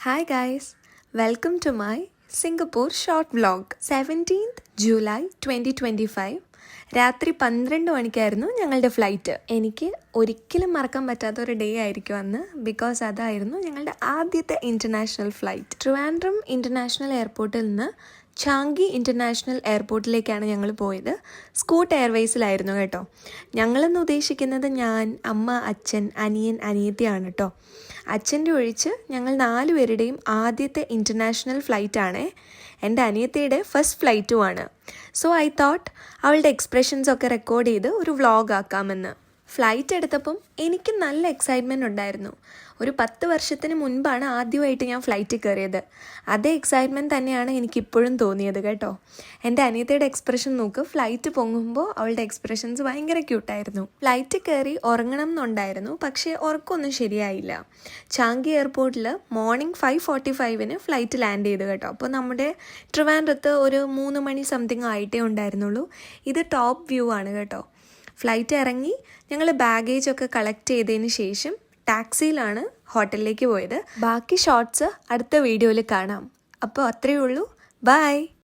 Hi guys, welcome to my Singapore short vlog. 17th July 2025 രാത്രി 12 മണിക്കായിരുന്നു ഞങ്ങളുടെ flight. എനിക്ക് ഒരിക്കലും മറക്കാൻ പറ്റാത്ത ഒരു ഡേ ആയിരിക്കും അന്ന്, ബിക്കോസ് അതായിരുന്നു ഞങ്ങളുടെ ആദ്യത്തെ ഇൻ്റർനാഷണൽ ഫ്ലൈറ്റ്. ട്രിവാൻഡ്രം ഇൻ്റർനാഷണൽ എയർപോർട്ടിൽ നിന്ന് ചാങ്കി ഇൻ്റർനാഷണൽ എയർപോർട്ടിലേക്കാണ് ഞങ്ങൾ പോയത്. സ്കൂട്ട് എയർവേസിലായിരുന്നു കേട്ടോ. ഞങ്ങളെന്ന് ഉദ്ദേശിക്കുന്നത് ഞാൻ, അമ്മ, അച്ഛൻ, അനിയൻ, അനിയത്തിയാണ് കേട്ടോ. അച്ഛൻ്റെ ഒഴിച്ച് ഞങ്ങൾ 4 പേരുടെയും ആദ്യത്തെ ഇൻ്റർനാഷണൽ ഫ്ലൈറ്റാണ്. എൻ്റെ അനിയത്തിയുടെ ഫസ്റ്റ് ഫ്ലൈറ്റുമാണ്. സോ ഐ തോട്ട് അവളുടെ എക്സ്പ്രഷൻസൊക്കെ റെക്കോർഡ് ചെയ്ത് ഒരു വ്ളോഗ് ആക്കാമെന്ന്. ഫ്ലൈറ്റ് എടുത്തപ്പം എനിക്ക് നല്ല എക്സൈറ്റ്മെൻറ്റ് ഉണ്ടായിരുന്നു. ഒരു 10 വർഷത്തിന് മുൻപാണ് ആദ്യമായിട്ട് ഞാൻ ഫ്ലൈറ്റിൽ കയറിയത്. അതേ എക്സൈറ്റ്മെൻറ്റ് തന്നെയാണ് എനിക്കിപ്പോഴും തോന്നിയത് കേട്ടോ. എൻ്റെ അനിയത്തിയുടെ എക്സ്പ്രഷൻ നോക്ക്, ഫ്ലൈറ്റ് പൊങ്ങുമ്പോൾ അവളുടെ എക്സ്പ്രഷൻസ് ഭയങ്കര ക്യൂട്ടായിരുന്നു. ഫ്ലൈറ്റിൽ കയറി ഉറങ്ങണം എന്നുണ്ടായിരുന്നു, പക്ഷേ ഉറക്കമൊന്നും ശരിയായില്ല. ചാങ്കി എയർപോർട്ടിൽ മോർണിംഗ് 5:45 ഫ്ലൈറ്റ് ലാൻഡ് ചെയ്തു കേട്ടോ. അപ്പോൾ നമ്മുടെ ട്രിവാൻഡ്രത്ത് ഒരു 3 മണി സംതിങ് ആയിട്ടേ ഉണ്ടായിരുന്നുള്ളൂ. ഇത് ടോപ്പ് വ്യൂ ആണ് കേട്ടോ. ഫ്ലൈറ്റ് ഇറങ്ങി ഞങ്ങൾ ബാഗേജൊക്കെ കളക്ട് ചെയ്തതിന് ശേഷം ടാക്സിയിലാണ് ഹോട്ടലിലേക്ക് പോയത്. ബാക്കി ഷോർട്സ് അടുത്ത വീഡിയോയിൽ കാണാം. അപ്പോൾ അത്രയേ ഉള്ളൂ. ബൈ.